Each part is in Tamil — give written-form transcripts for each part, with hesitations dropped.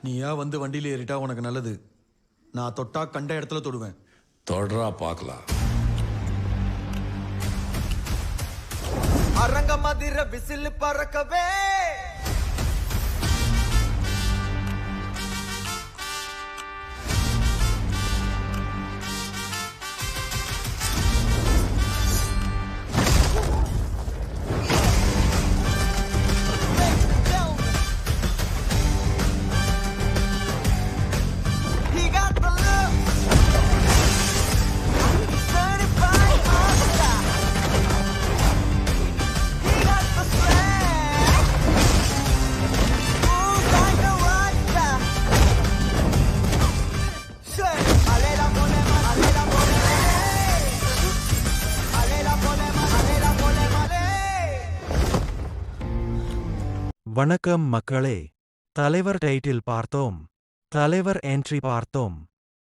நீயா வந்து வண்டியில ஏறிட்டா உனக்கு நல்லது. நான் தொட்டா கண்ட இடத்துல தொடுவேன். தொடரா பார்க்கலாம். அரங்க மதிர விசில் பறக்கவே வணக்கம் மக்களே. தலைவர் டைட்டில் பார்த்தோம். தலைவர் என்ட்ரி பார்த்தோம்.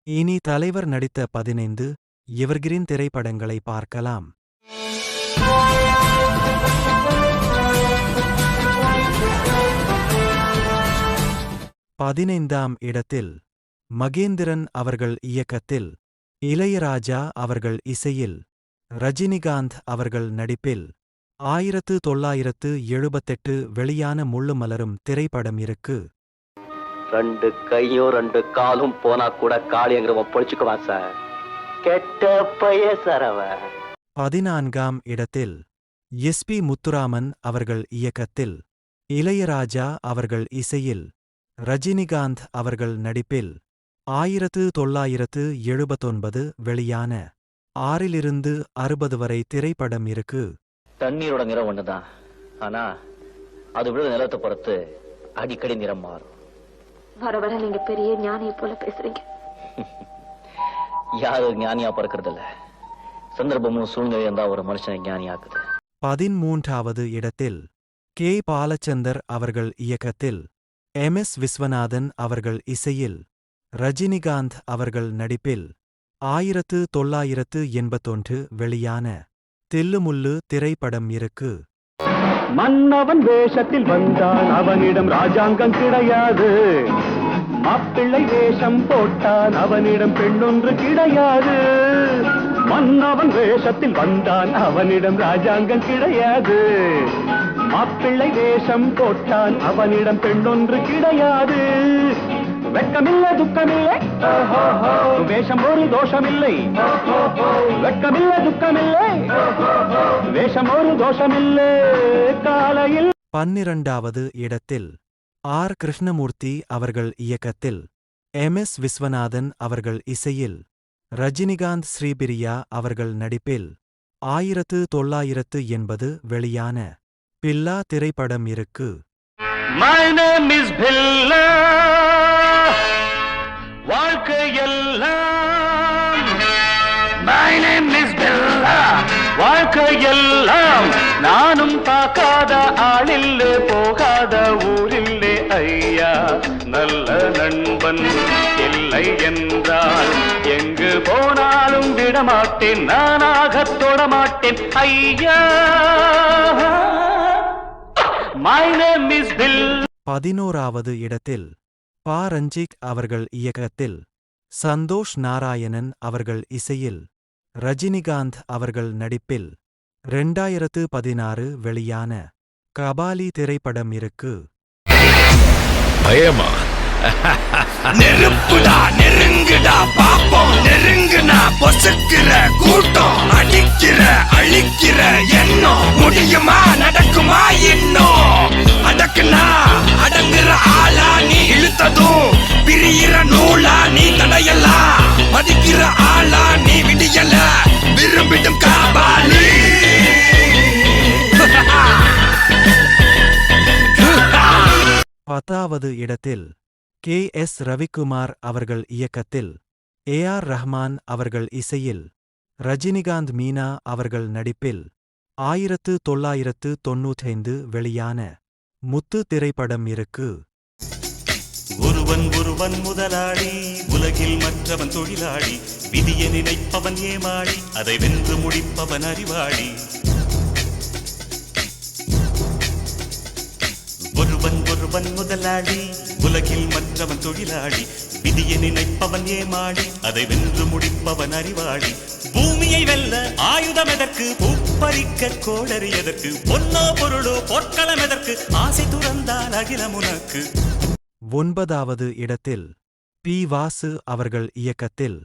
இனி தலைவர் நடித்த 15 எவர்கிரீன் திரைப்படங்களை பார்க்கலாம். 15ஆம் இடத்தில் மகேந்திரன் அவர்கள் இயக்கத்தில், இளையராஜா அவர்கள் இசையில், ரஜினிகாந்த் அவர்கள் நடிப்பில் 1978 வெளியான முள்ளு மலரும் திரைப்படம் இருக்கு. 2 கையும் 2 காலும் போனா கூட காளியங்கிறவன் பொழிச்சுக்குவான் சார். கெட்ட பைய சார் அவன். 14ஆம் இடத்தில் எஸ்.பி. முத்துராமன் அவர்கள் இயக்கத்தில், இளையராஜா அவர்கள் இசையில், ரஜினிகாந்த் அவர்கள் நடிப்பில் 1979 வெளியான 6 to 60 வரை திரைப்படம் இருக்கு. தண்ணீரோட நிறம் ஒண்ணுதான், ஆனா அது விழுத நிலத்தை பொறுத்து அடிக்கடி நிறம் மாறும். வர வர நீங்க பெரிய ஞானியை போல பேசுறீங்க. யாரும் ஞானியா பிறக்கிறது இல்ல, சந்தர்ப்பமும் சூழ்நிலையும் தான் ஒரு மனுஷனை ஞானியாக்குது. 13வது இடத்தில் கே. பாலச்சந்தர் அவர்கள் இயக்கத்தில், எம்.எஸ். விஸ்வநாதன் அவர்கள் இசையில், ரஜினிகாந்த் அவர்கள் நடிப்பில் 1981 வெளியான தில்லுமுல்லு திரைப்படம் இருக்கு. மன்னவன் வேஷத்தில் வந்தான், அவனிடம் ராஜாங்கம் கிடையாது. மாப்பிள்ளை வேஷம் போட்டான், அவனிடம் பெண்ணொன்று கிடையாது. மன்னவன் வேஷத்தில் வந்தான், அவனிடம் ராஜாங்கம் கிடையாது. மாப்பிள்ளை வேஷம் போட்டான், அவனிடம் பெண்ணொன்று கிடையாது. வெட்கமில்லை துக்கமில்லை, வேஷம் ஒரு தோஷமில்லை. வெட்கமில்லை துக்கமில்லை, வேஷம் ஒரு தோஷமில்லை. காலையில் 12வது இடத்தில் ஆர். கிருஷ்ணமூர்த்தி அவர்கள் இயக்கத்தில், எம்.எஸ். விஸ்வநாதன் அவர்கள் இசையில், ரஜினிகாந்த் ஸ்ரீபிரியா அவர்கள் நடிப்பில் 1980 வெளியான பில்லா திரைப்படம் இருக்கு. My name is Billa. வாழ்க்கையெல்லாம் My name is Billa. வாழ்க்கையெல்லாம் நானும் பார்க்காத ஆளில்லே, போகாத ஊரில்லே ஐயா. நல்ல நண்பன் இல்லை என்றால் எங்கு போனாலும் விடமாட்டேன், நானாகத் தொடமாட்டேன் ஐயா. My name is Bill. 11வது இடத்தில் பா. ரஞ்சித் அவர்கள் இயக்கத்தில், சந்தோஷ் நாராயணன் அவர்கள் இசையில், ரஜினிகாந்த் அவர்கள் நடிப்பில் 2016 வெளியான கபாலி திரைப்படம் இருக்கு. பயமா? நெருப்புடா நெருங்குடா பாப்போம், நெருங்குனா பொசுக்கிற கூட்டம், அடிக்கிற அழிக்கிற எண்ணம், முடியுமா நடக்குமா இன்னும்? அடக்குனா அடங்குற ஆளா நீ, இழுத்ததும் பிரியிற நூலா நீ, தடையெல்லாம் மதிக்கிற ஆளா நீ, விடியல விரும்பிடும் காபாலி. 10வது இடத்தில் கே. எஸ். ரவிக்குமார் அவர்கள் இயக்கத்தில், ஏ. ஆர். ரஹ்மான் அவர்கள் இசையில், ரஜினிகாந்த் மீனா அவர்கள் நடிப்பில் 1995 வெளியான முத்து திரைப்படம் இருக்கு. ஒருவன் ஒருவன் முதலாளி, உலகில் மற்றவன் தொழிலாளி, விதியை நினைப்பவன் ஏமாளி, அதை வென்று முடிப்பவன் அறிவாளி. ஒருவன் ஒருவன் முதலாளி, உலகில் மற்றவன் தொழிலாளி, விதியை நினைப்பவன் ஏமாளி, அதை வென்று முடிப்பவன் அறிவாளி. பூமியை வெல்ல ஆயுதம் எதற்கு, பூப்பறிக்க கோடரி எதற்கு, பொன்னோ பொருளோ பொற்களம் எதற்கு, ஆசை துறந்தால் அகிலம் உனக்கு. 9வது இடத்தில் பி. வாசு அவர்கள் இயக்கத்தில்,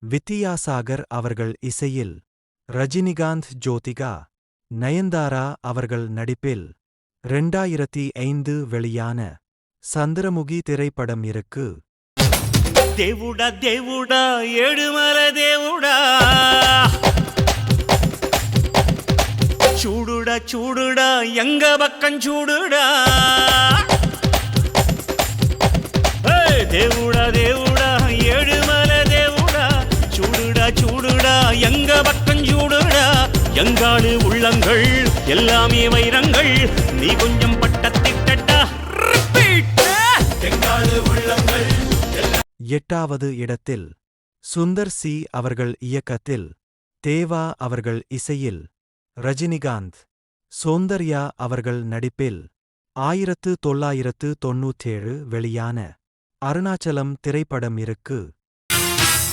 வித்யாசாகர் அவர்கள் இசையில், ரஜினிகாந்த் ஜோதிகா நயன்தாரா அவர்கள் நடிப்பில் 2005 வெளியான சந்திரமுகி திரைப்படம் இருக்கு. தேவுடா தேவுடா ஏழுமல தேவுடா, சூடுடா சூடுடா எங்க பக்கம் சூடுடா. தேவுடா தேவுடா ஏழுமல தேவுடா, சூடுடா சூடுடா எங்க பக்கம் சூடுடா. எங்காடு உள்ளங்கள் எல்லாமே வைரங்கள், நீ கொஞ்சம் பட்டத்திட்டா. எங்காடு உள்ளங்கள். 8வது இடத்தில் சுந்தர் சி அவர்கள் இயக்கத்தில், தேவா அவர்கள் இசையில், ரஜினிகாந்த் சௌந்தர்யா அவர்கள் நடிப்பில் 1997 வெளியான அருணாச்சலம் திரைப்படம் இருக்கு.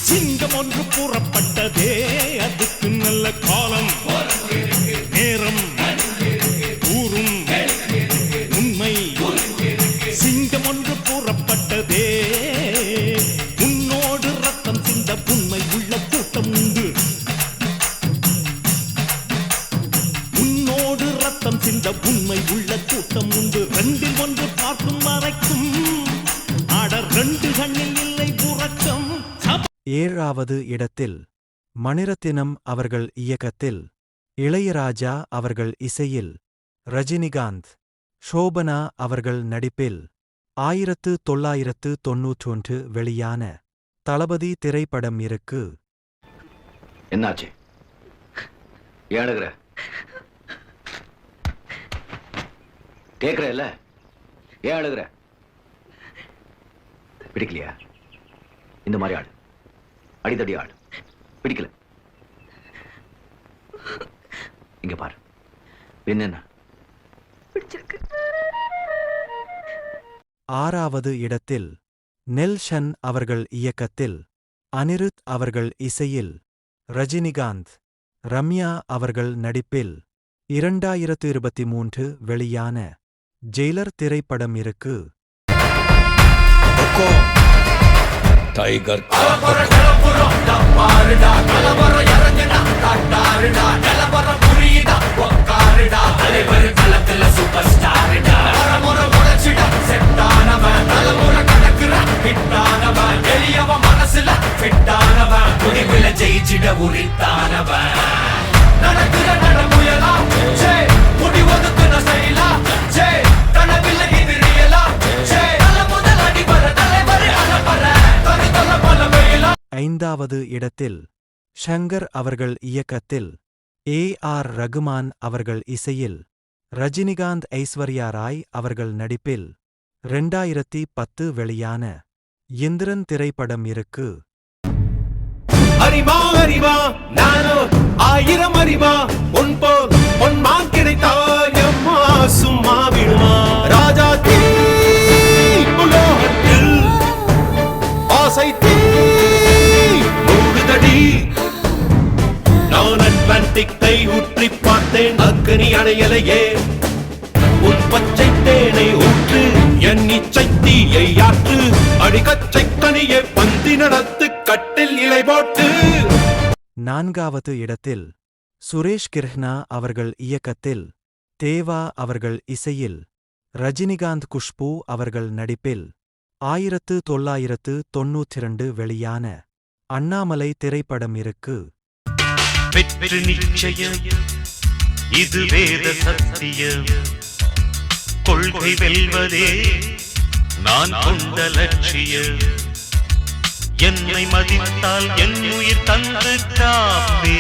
சிங்கம் ஒன்று கூறப்பட்டதே, அதுக்கு நல்ல காலம் நேரம் கூறும் உண்மை. சிங்கம் ஒன்று கூறப்பட்டதே, உன்னோடு ரத்தம் சிந்த உண்மை உள்ள கூட்டம் உண்டு. உன்னோடு ரத்தம் சிந்த உண்மை உள்ள கூட்டம் உண்டு. ரெண்டில் ஒன்று பார்க்கும் வரைக்கும் ஆட ரெண்டு கண்ணில் இல்லை உறக்கம். 7வது இடத்தில் மணிரத்தினம் அவர்கள் இயக்கத்தில், இளையராஜா அவர்கள் இசையில், ரஜினிகாந்த் ஷோபனா அவர்கள் நடிப்பில் 1991 வெளியான தளபதி திரைப்படம் இருக்கு. என்னாச்சு? ஏன் அழுகிற? கேக்குற இல்ல? ஏன் அழுகிற? பிடிக்கலையா? இந்த மாதிரி ஆடு, அடிதடி ஆடு பிடிக்கல. இங்க பாரு, என்னன்னா 6வது இடத்தில் நெல்ஷன் அவர்கள் இயக்கத்தில், அனிருத் அவர்கள் இசையில், ரஜினிகாந்த் ரம்யா அவர்கள் நடிப்பில் 2023 வெளியான ஜெயிலர் திரைப்படம் இருக்கு. டைகர் மனசுல ஜெயிச்சிட உரித்தானவன். நடக்கிற நடமுயலா முடி ஒதுக்குன செயலா, கனவில்ல இது ரியலா, நல்ல முதல் அடிபர தலைவர் அலப்பற தனி தொல்ல பல வெயிலா. 5வது இடத்தில் ஷங்கர் அவர்கள் இயக்கத்தில், A.R. ரகுமான் அவர்கள் இசையில், ரஜினிகாந்த் ஐஸ்வர்யா ராய் அவர்கள் நடிப்பில் 2010 வெளியான இந்திரன் திரைப்படம் இருக்கு. அறிவா அறிவா நானோ 1000 அறிவா உன் போல் பொன்மான் கிடைத்தால் எம்மா சும்மா விடுமா. ராஜா தீ உலோகத்தில் ஆசை தீ மூடுதடி. நான் அட்லாண்டிக்கை ஊற்றி பார்த்தேன், அக்னி அணையலையே. உன் பச்சை தேனை ஊற்று, என் இச்சை தீயை ஆற்று. அடிக்கச்சை கனியை பந்தி நடத்து, கட்டில் இலை போட்டு. 4வது இடத்தில் சுரேஷ் கிருஷ்ணா அவர்கள் இயக்கத்தில், தேவா அவர்கள் இசையில், ரஜினிகாந்த் குஷ்பு அவர்கள் நடிப்பில் 1992 வெளியான அண்ணாமலை திரைப்படம் இருக்கு. வெற்றி நிச்சயம் இது வேத சத்தியம், கொள்கை வெல்வதே நான் கொண்ட லட்சியம். என்னை மதித்தால் என் உயிர் தந்து காப்பே,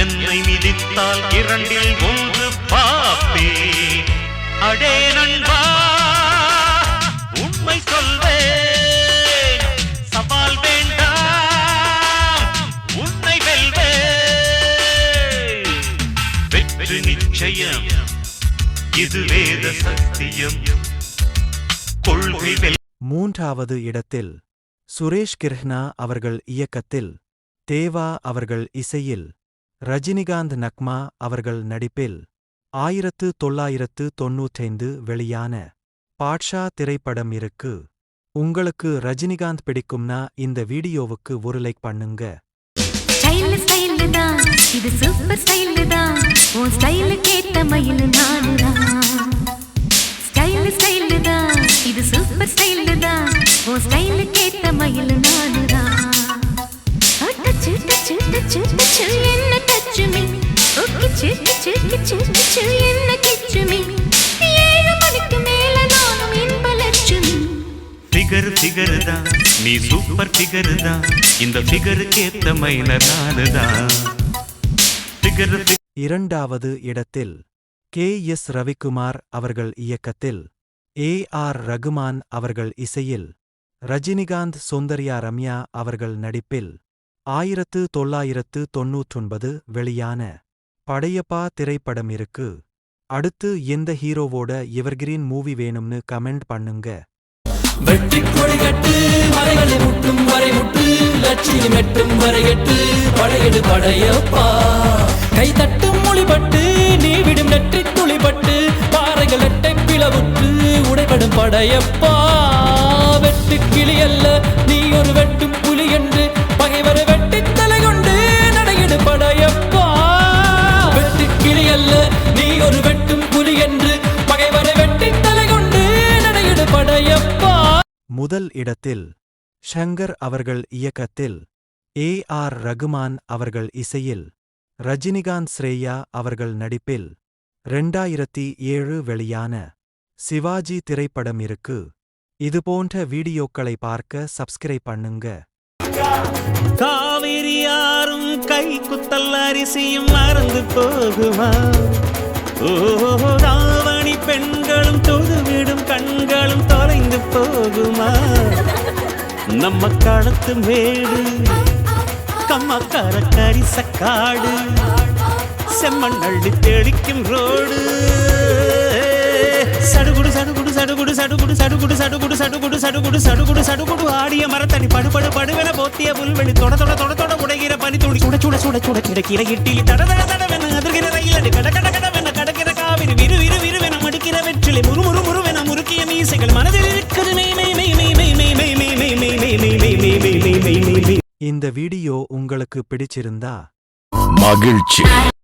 என்னை மிதித்தால் இரண்டில் ஒன்று பாப்பே. அடே நண்பா உண்மை சொல்வேன், சவால் வேண்டாம் உன்னை வெல்வேன். வெற்றி நிச்சயம் இது வேத சத்தியம், கொள்கை வெல். மூன்றாவது இடத்தில் சுரேஷ் கிருஷ்ணா அவர்கள் இயக்கத்தில், தேவா அவர்கள் இசையில், ரஜினிகாந்த் நக்மா அவர்கள் நடிப்பில் 1995 வெளியான பாட்ஷா திரைப்படம் இருக்கு. உங்களுக்கு ரஜினிகாந்த் பிடிக்கும்னா இந்த வீடியோவுக்கு ஒரு லைக் பண்ணுங்க. ஸ்டைல் ஸ்டைல் தான் இது, சூப்பர் ஸ்டைல் தான், உன் ஸ்டைலுக்கு ஏத்த மயில் நானுதான். ஸ்டைல் ஸ்டைல் தான் இது, சூப்பர் ஸ்டைல் தான், உன் ஸ்டைலுக்கு ஏத்த மயில் நானுதான். டச்சு டச்சு டச்சு டச்சு என்ன டச்சு மீ, கிச்சு கிச்சு கிச்சு கிச்சு என்ன கிச்சு மீ. 7 மணிக்கு மேல நானும் இன்ப லட்சுமி. ஃபிகர் ஃபிகர் தான் நீ, சூப்பர் ஃபிகர் தான், இந்த ஃபிகருக்கு ஏத்த மயில நானுதான். ஃபிகர் இரண்டாவது இடத்தில் கே.எஸ். ரவிக்குமார் அவர்கள் இயக்கத்தில், ஏ.ஆர். ரகுமான் அவர்கள் இசையில், ரஜினிகாந்த் சௌந்தர்யா ரம்யா அவர்கள் நடிப்பில் 1999 வெளியான படையப்பா திரைப்படம் இருக்கு. அடுத்து எந்த ஹீரோவோட எவர்கிரீன் மூவி வேணும்னு கமெண்ட் பண்ணுங்க. வெட்டி கொடிகட்டு மலைகளை முட்டும் வரை முட்டு, லட்சுமி மெட்டும் வரையட்டு, படையெடு படையப்பா. கை தட்டும் மொழிபட்டு நீ விடும் நெற்றி துளிபட்டு, பாறைகள் எட்டை பிளவுற்று உடைபடும் படையப்பா. வெட்டு கிளி அல்ல நீ ஒரு வெட்டும் புலி என்று, பகைவரை வெட்டி தலை கொண்டு நடையிடு படையப்பா. வெட்டு கிளி அல்ல நீ ஒரு வெட்டும் புலி என்று, பகைவரை வெட்டி தலை கொண்டு நடையிடு படையப்பா. முதல் இடத்தில் ஷங்கர் அவர்கள் இயக்கத்தில், ஏ.ஆர். ரகுமான் அவர்கள் இசையில், ரஜினிகாந்த் ஸ்ரேயா அவர்கள் நடிப்பில் 2007 வெளியான சிவாஜி திரைப்படம் இருக்கு. இதுபோன்ற வீடியோக்களை பார்க்க சப்ஸ்கிரைப் பண்ணுங்க. காவிரி யாரும் கை குத்தல் அரிசியும் மறந்து போகுமா? ஓ ராவணி பெண்களும் தொழுவிடும் கண்களும் தொலைந்து போகுமா? நம்ம களத்து மேடு, கம்மக்கார கரிசக்காடு, செம்மண் அள்ளி தெளிக்கும் ரோடு. சடுகுடு சடுகுடு சடுகுடு சடுகுடு சடுகுடு சடுகுடு சடுகுடு சடுகுடு சடுகுடு சடுகுடு ஆடிய மரத்தடி படுபடு படுவென போத்திய புல்வெளி, தொட தொட தொட தொட உடைகிற பனி துளி, சுட சுட சுட சுட கிடக்கிற இட்டிலி, தட தட தடவென அதிர்கிற ரயிலடி, கட கட கடவென கடக்கிற காவிரி, விறு விறு விறுவென மடிக்கிற வெற்றிலை, முறு முறு முறுவென முறுக்கிய மீசைகள், மனதில் இருக்குது மெய் மெய் மெய் மெய் மெய் மெய் மெய் மெய் மெய் மெய் மெய் மெய் மெய் மெய் மெய் மெய் மெய் மெய். இந்த வீடியோ உங்களுக்கு பிடிச்சிருந்தா மகிழ்ச்சி.